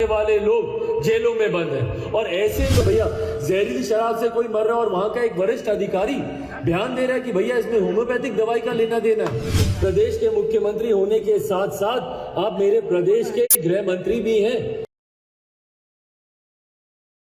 वाले लोग जेलों में बंद हैं। और ऐसे में भैया जहरीली शराब से कोई मर रहा है और वहां का एक वरिष्ठ अधिकारी ध्यान दे रहा है कि भैया इसमें होम्योपैथिक दवाई का लेना देना है। प्रदेश के मुख्यमंत्री होने के साथ साथ आप मेरे प्रदेश के गृह मंत्री भी हैं।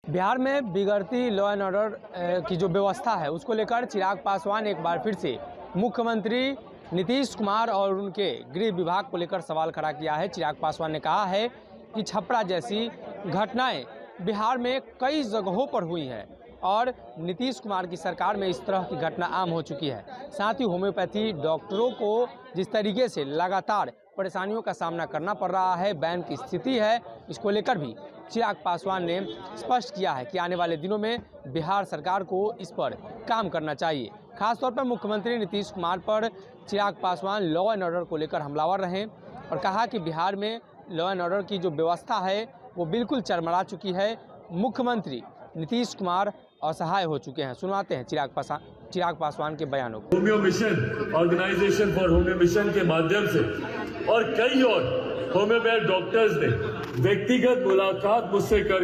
बिहार में बिगड़ती लॉ एंड ऑर्डर की जो व्यवस्था है उसको लेकर चिराग पासवान एक बार फिर से मुख्यमंत्री नीतीश कुमार और उनके गृह विभाग को लेकर सवाल खड़ा किया है। चिराग पासवान ने कहा है कि छपरा जैसी घटनाएं बिहार में कई जगहों पर हुई हैं और नीतीश कुमार की सरकार में इस तरह की घटना आम हो चुकी है। साथ ही होम्योपैथी डॉक्टरों को जिस तरीके से लगातार परेशानियों का सामना करना पड़ रहा है, बैन की स्थिति है, इसको लेकर भी चिराग पासवान ने स्पष्ट किया है कि आने वाले दिनों में बिहार सरकार को इस पर काम करना चाहिए। खासतौर पर मुख्यमंत्री नीतीश कुमार पर Chirag Paswan law and order को लेकर हमलावर रहे और कहा कि बिहार में लॉ एंड ऑर्डर की जो व्यवस्था है वो बिल्कुल चरमरा चुकी है। मुख्यमंत्री नीतीश कुमार असहाय हो चुके हैं। सुनवाते हैं चिराग पासवान के बयानों को। Homeo mission, organization for homeo mission के माध्यम से और कई और होम्योपैथ डॉक्टर्स ने व्यक्तिगत मुलाकात मुझसे कर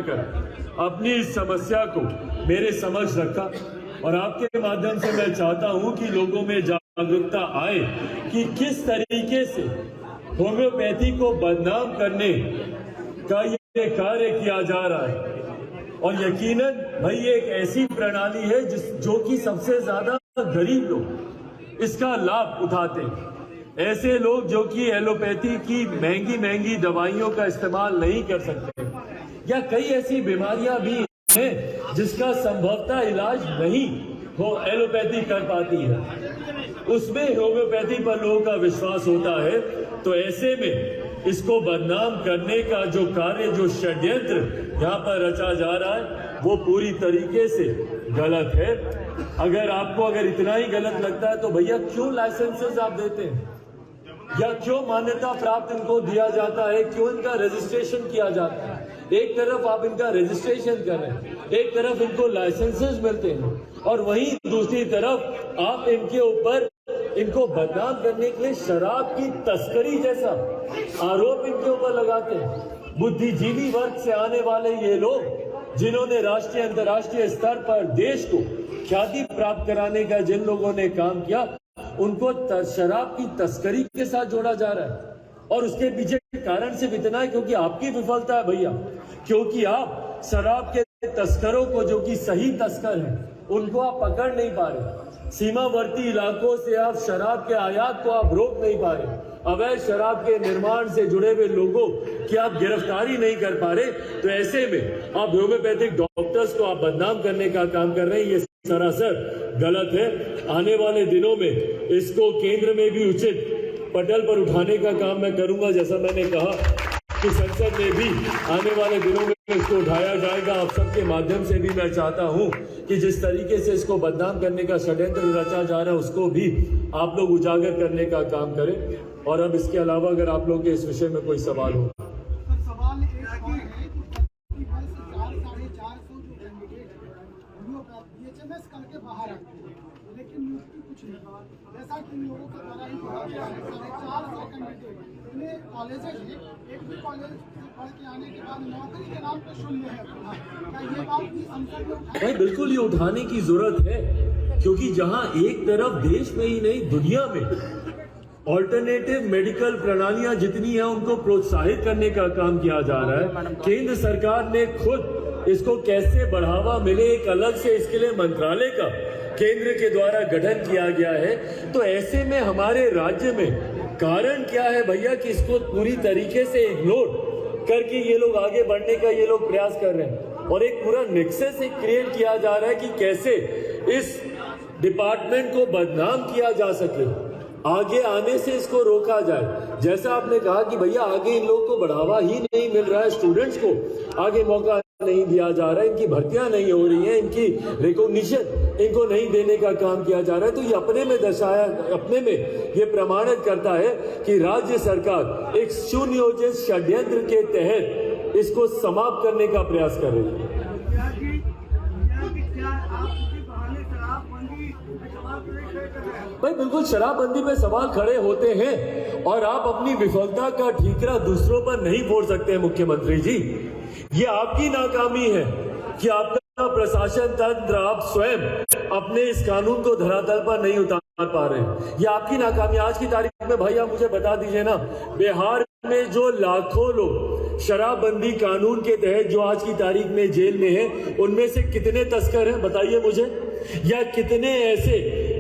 अपनी इस समस्या को मेरे समक्ष रखा और आपके माध्यम से मैं चाहता हूं कि लोगों में जागरूकता आए कि किस तरीके से होम्योपैथी को बदनाम करने का ये कार्य किया जा रहा है। और यकीनन भाई ये एक ऐसी प्रणाली है जो कि सबसे ज्यादा गरीब लोग इसका लाभ उठाते हैं। ऐसे लोग जो कि एलोपैथी की महंगी दवाइयों का इस्तेमाल नहीं कर सकते या कई ऐसी बीमारियां भी हैं जिसका संभवतः इलाज नहीं हो एलोपैथी कर पाती है, उसमें होम्योपैथी पर लोगों का विश्वास होता है। तो ऐसे में इसको बदनाम करने का जो कार्य, जो षड्यंत्र यहाँ पर रचा जा रहा है वो पूरी तरीके से गलत है। अगर इतना ही गलत लगता है तो भैया क्यों लाइसेंसेस आप देते हैं या क्यों मान्यता प्राप्त इनको दिया जाता है, क्यों इनका रजिस्ट्रेशन किया जाता है? एक तरफ आप इनका रजिस्ट्रेशन कर रहे हैं, एक तरफ इनको लाइसेंसेस मिलते हैं और वहीं दूसरी तरफ आप इनके ऊपर इनको बदनाम करने के लिए शराब की तस्करी जैसा आरोप इनके ऊपर लगाते हैं। बुद्धिजीवी वर्ग से आने वाले ये लोग जिन्होंने राष्ट्रीय अंतर्राष्ट्रीय स्तर पर देश को ख्याति प्राप्त कराने का जिन लोगों ने काम किया उनको शराब की तस्करी के साथ जोड़ा जा रहा है। और उसके पीछे कारण सिर्फ इतना है क्योंकि आपकी विफलता है भैया, क्योंकि आप शराब के तस्करों को जो कि सही तस्कर हैं उनको आप पकड़ नहीं पा रहे। सीमावर्ती इलाकों से आप शराब के आयात को आप रोक नहीं पा रहे। अवैध शराब के निर्माण से जुड़े हुए लोगों की आप गिरफ्तारी नहीं कर पा रहे। तो ऐसे में आप होम्योपैथिक डॉक्टर्स को आप बदनाम करने का काम कर रहे हैं, ये सरासर गलत है। आने वाले दिनों में इसको केंद्र में भी उचित पटल पर उठाने का काम मैं करूंगा। जैसा मैंने कहा कि संसद में भी आने वाले दिनों में इसको उठाया जाएगा। आप सबके माध्यम से भी मैं चाहता हूं कि जिस तरीके से इसको बदनाम करने का षड्यंत्र रचा जा रहा है उसको भी आप लोग उजागर करने का काम करें। और अब इसके अलावा अगर आप लोग के इस विषय में कोई सवाल हो। सवाल एक है कि 450 जो कैंडिडेट बीएचएमएस करके बाहर आते हैं लेकिन नियुक्ति कुछ नहीं। जैसा कि लोगों के द्वारा ही कहा गया है 450 कैंडिडेट इतने कॉलेजेस हैं, एक भी कॉलेज पढ़ के आने के बाद नौकरी के नाम पे शून्य है। क्या ये बात भी संसद में उठाई? बिल्कुल ये उठाने की जरूरत है, क्योंकि जहां एक तरफ देश में ही नहीं दुनिया में ऑल्टरनेटिव मेडिकल प्रणालियां जितनी हैं उनको प्रोत्साहित करने का काम किया जा रहा है। केंद्र सरकार ने खुद इसको कैसे बढ़ावा मिले एक अलग से इसके लिए मंत्रालय का केंद्र के द्वारा गठन किया गया है। तो ऐसे में हमारे राज्य में कारण क्या है भैया कि इसको पूरी तरीके से इग्नोर करके ये लोग आगे बढ़ने का ये लोग प्रयास कर रहे हैं और एक पूरा नेक्सस क्रिएट किया जा रहा है कि कैसे इस डिपार्टमेंट को बदनाम किया जा सके, आगे आने से इसको रोका जाए। जैसा आपने कहा कि भैया आगे इन लोगों को बढ़ावा ही नहीं मिल रहा है, स्टूडेंट्स को आगे मौका नहीं दिया जा रहा है, इनकी भर्तियां नहीं हो रही हैं, इनकी रिकॉग्निशन इनको नहीं देने का काम किया जा रहा है। तो ये अपने में ये प्रमाणित करता है कि राज्य सरकार एक सुनियोजित षड्यंत्र के तहत इसको समाप्त करने का प्रयास कर रही है। भाई बिल्कुल शराबबंदी पे सवाल खड़े होते हैं और आप अपनी विफलता का ठीकरा दूसरों पर नहीं फोड़ सकते हैं मुख्यमंत्री जी। ये आपकी नाकामी है कि आपका प्रशासन तंत्र, आप स्वयं अपने इस कानून को धरातल पर नहीं उतार पा रहे हैं। ये आपकी नाकामी। आज की तारीख में भैया मुझे बता दीजिए ना, बिहार में जो लाखों लोग शराबबंदी कानून के तहत जो आज की तारीख में जेल में हैं, उनमें से कितने तस्कर हैं बताइए मुझे, या कितने ऐसे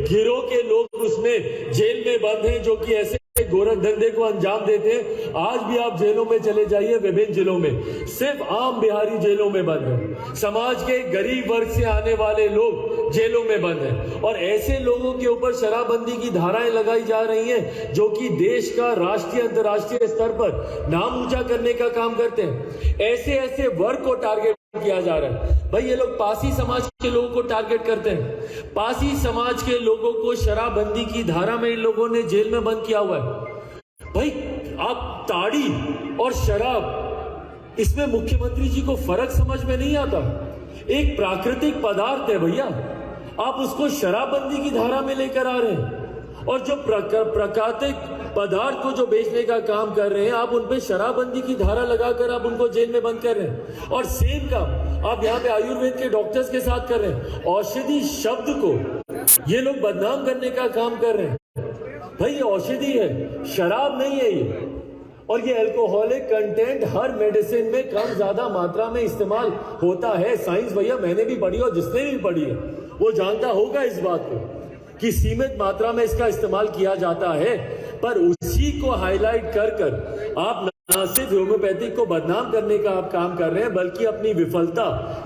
गिरोह के लोग उसमें जेल में बंद हैं जो कि ऐसे गोरख धंधे को अंजाम देते हैं। आज भी आप जेलों में चले जाइए, विभिन्न जिलों में सिर्फ आम बिहारी जेलों में बंद है। समाज के गरीब वर्ग से आने वाले लोग जेलों में बंद हैं और ऐसे लोगों के ऊपर शराबबंदी की धाराएं लगाई जा रही हैं जो कि देश का राष्ट्रीय अंतर्राष्ट्रीय स्तर पर नाम ऊंचा करने का काम करते हैं। ऐसे वर्ग को टारगेट किया जा रहा है। भाई ये लोग पासी समाज के लोगों को टारगेट करते हैं। पासी समाज के लोगों को शराबबंदी की धारा में इन लोगों ने जेल में बंद किया हुआ है। भाई आप ताड़ी और शराब, इसमें मुख्यमंत्री जी को फर्क समझ में नहीं आता। एक प्राकृतिक पदार्थ है भैया, आप उसको शराबबंदी की धारा में लेकर आ रहे हैं। और जो प्राकृतिक पदार्थ को जो बेचने का काम कर रहे हैं, आप उन पे शराबबंदी की धारा लगाकर आप उनको जेल में बंद कर रहे हैं। और सेम काम आप यहाँ पे आयुर्वेद के डॉक्टर्स के साथ कर रहे हैं। औषधि शब्द को ये लोग बदनाम करने का काम कर रहे हैं। भाई ये औषधि है, शराब नहीं है ये। और ये अल्कोहलिक कंटेंट हर मेडिसिन में कम ज्यादा मात्रा में इस्तेमाल होता है। साइंस भैया मैंने भी पढ़ी और जिसने भी पढ़ी है वो जानता होगा इस बात को कि सीमित मात्रा में इसका इस्तेमाल किया जाता है। पर उसी को हाईलाइट कर आप न सिर्फ होम्योपैथिक को बदनाम करने का आप काम कर रहे हैं, बल्कि अपनी विफलता,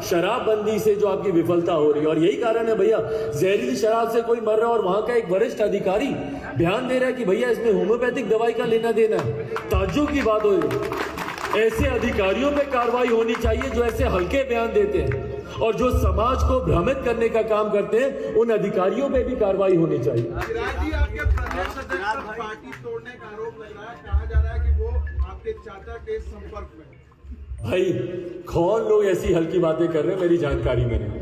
शराबबंदी से जो आपकी विफलता हो रही है, और यही कारण है भैया जहरीली शराब से कोई मर रहा है और वहां का एक वरिष्ठ अधिकारी ध्यान दे रहा है कि भैया इसमें होम्योपैथिक दवाई का लेना देना है। ताज्जुब की बात हो रही है। ऐसे अधिकारियों पे कार्रवाई होनी चाहिए जो ऐसे हल्के बयान देते हैं और जो समाज को भ्रमित करने का काम करते हैं। उन अधिकारियों पे भी कार्रवाई होनी चाहिए। आपके प्रदेश अध्यक्ष पर पार्टी तोड़ने का आरोप लग रहा है, कहा जा रहा है कि वो आपके चाचा के संपर्क में। भाई कौन लोग ऐसी हल्की बातें कर रहे हैं, मेरी जानकारी में नहीं।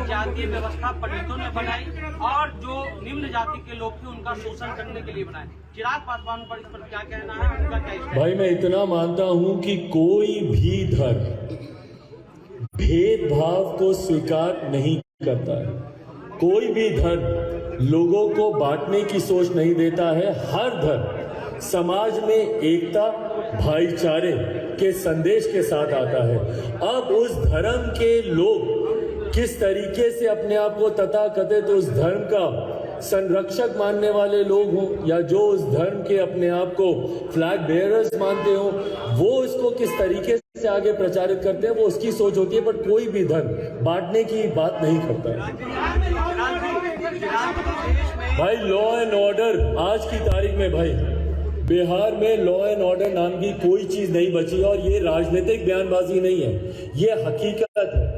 जातीय व्यवस्था पंडितों ने बनाई और जो निम्न जाति के लोग थे उनका शोषण करने के लिए बनाए। चिराग पासवान पर इस पर क्या कहना है, उनका क्या? भाई मैं इतना मानता हूं कि कोई भी धर्म भेदभाव को स्वीकार नहीं करता है। कोई भी धर्म लोगों को बांटने की सोच नहीं देता है। हर धर्म समाज में एकता, भाईचारे के संदेश के साथ आता है। अब उस धर्म के लोग किस तरीके से अपने आप को तथाकथित उस धर्म का संरक्षक मानने वाले लोग हों, या जो उस धर्म के अपने आप को फ्लैग बेयरर्स मानते हो, वो इसको किस तरीके से आगे प्रचारित करते हैं, वो उसकी सोच होती है। पर कोई भी धर्म बांटने की बात नहीं करता है। भाई लॉ एंड ऑर्डर आज की तारीख में, भाई बिहार में लॉ एंड ऑर्डर नाम की कोई चीज नहीं बची। और ये राजनीतिक बयानबाजी नहीं है, ये हकीकत है।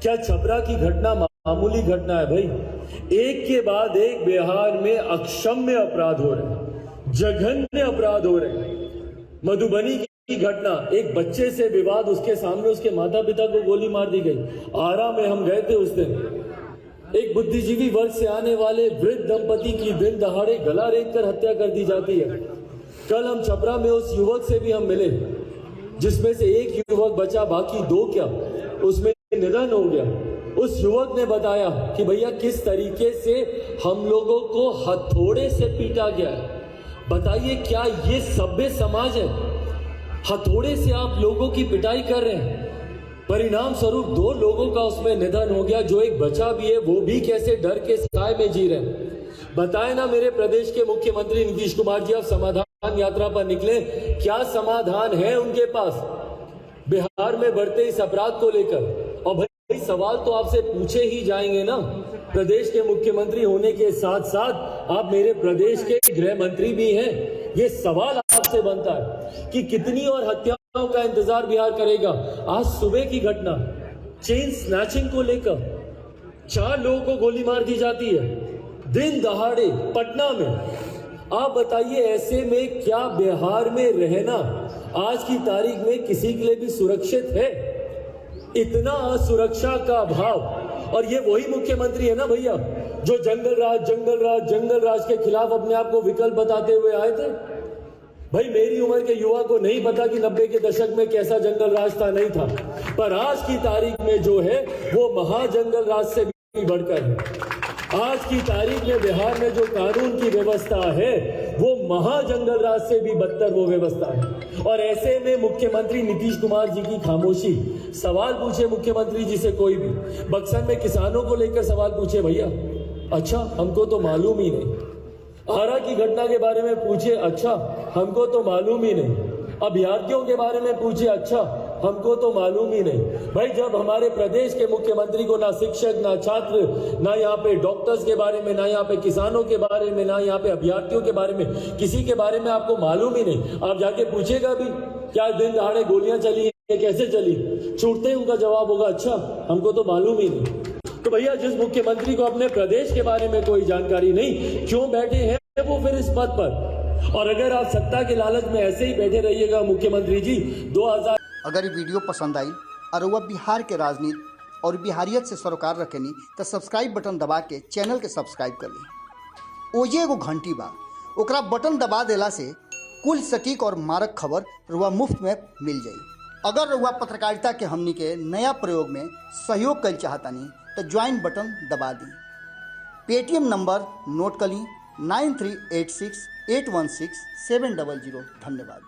क्या छपरा की घटना मामूली घटना है? भाई एक के बाद एक बिहार में अक्षम्य अपराध हो रहे हैं, जघन्य अपराध हो रहे हैं। मधुबनी की घटना, एक बच्चे से विवाद, उसके सामने उसके माता पिता को गोली मार दी गई। आरा में हम गए थे उस दिन, एक बुद्धिजीवी वर्ग से आने वाले वृद्ध दंपति की दिन दहाड़े गला रेत कर हत्या कर दी जाती है। कल हम छपरा में उस युवक से भी हम मिले, जिसमें से एक युवक बचा, बाकी दो क्या उसमें निधन हो गया। उस युवक ने बताया कि भैया किस तरीके से हम लोगों को हथौड़े से पीटा गया है। बताइए क्या ये सभ्य समाज है? हथौड़े से आप लोगों की पिटाई कर रहे हैं। परिणाम स्वरूप 2 लोगों का उसमें निधन हो गया। जो एक बचा भी है वो भी कैसे डर के साए में जी रहे हैं। बताए ना मेरे प्रदेश के मुख्यमंत्री नीतीश कुमार जी, आप समाधान यात्रा पर निकले, क्या समाधान है उनके पास बिहार में बढ़ते इस अपराध को लेकर? और भाई सवाल तो आपसे पूछे ही जाएंगे ना। प्रदेश के मुख्यमंत्री होने के साथ साथ आप मेरे प्रदेश के गृह मंत्री भी हैं। ये सवाल आपसे बनता है कि कितनी और हत्याओं का इंतजार बिहार करेगा। आज सुबह की घटना, चेन स्नैचिंग को लेकर 4 लोगों को गोली मार दी जाती है दिन दहाड़े पटना में। आप बताइए ऐसे में क्या बिहार में रहना आज की तारीख में किसी के लिए भी सुरक्षित है? इतना असुरक्षा का अभाव। और ये वही मुख्यमंत्री है ना भैया जो जंगल राज के खिलाफ अपने आप को विकल्प बताते हुए आए थे। भाई मेरी उम्र के युवा को नहीं पता कि 90 के दशक में कैसा जंगल राज था, नहीं था, पर आज की तारीख में जो है वो महाजंगल राज से भी बढ़कर है। आज की तारीख में बिहार में जो कानून की व्यवस्था है वो महाजंगल राज से भी बदतर वो व्यवस्था है। और ऐसे में मुख्यमंत्री नीतीश कुमार जी की खामोशी, सवाल पूछे मुख्यमंत्री जी से कोई भी, बक्सर में किसानों को लेकर सवाल पूछे, भैया अच्छा हमको तो मालूम ही नहीं। आरा की घटना के बारे में पूछे, अच्छा हमको तो मालूम ही नहीं। अभ्यर्थियों के बारे में पूछे, अच्छा हमको तो मालूम ही नहीं। भाई जब हमारे प्रदेश के मुख्यमंत्री को ना शिक्षक, ना छात्र, ना यहाँ पे डॉक्टर्स के बारे में, ना यहाँ पे किसानों के बारे में, ना यहाँ पे अभ्यर्थियों के बारे में, किसी के बारे में आपको मालूम ही नहीं, आप जाके पूछेगा भी क्या दिन दहाड़े गोलियां चली है, कैसे चली, छूटते ही उनका जवाब होगा अच्छा हमको तो मालूम ही नहीं। तो भैया जिस मुख्यमंत्री को अपने प्रदेश के बारे में कोई जानकारी नहीं, क्यों बैठे हैं वो फिर इस पद पर? और अगर आप सत्ता के लालच में ऐसे ही बैठे रहिएगा मुख्यमंत्री जी, 2000 अगर ये वीडियो पसंद आई और वह बिहार के राजनीति और बिहारियत से सरोकार रखेनी तो सब्सक्राइब बटन दबा के चैनल के सब्सक्राइब कर ली। ओजे एगो घंटी बा, ओकरा बटन दबा देला से कुल सटीक और मारक खबर रुआ मुफ्त में मिल जाई। अगर रुआ पत्रकारिता के हमनी के नया प्रयोग में सहयोग कर चाहतानी तो ज्वाइन बटन दबा दी। पेटीएम नंबर नोट कर ली 9386816700। धन्यवाद।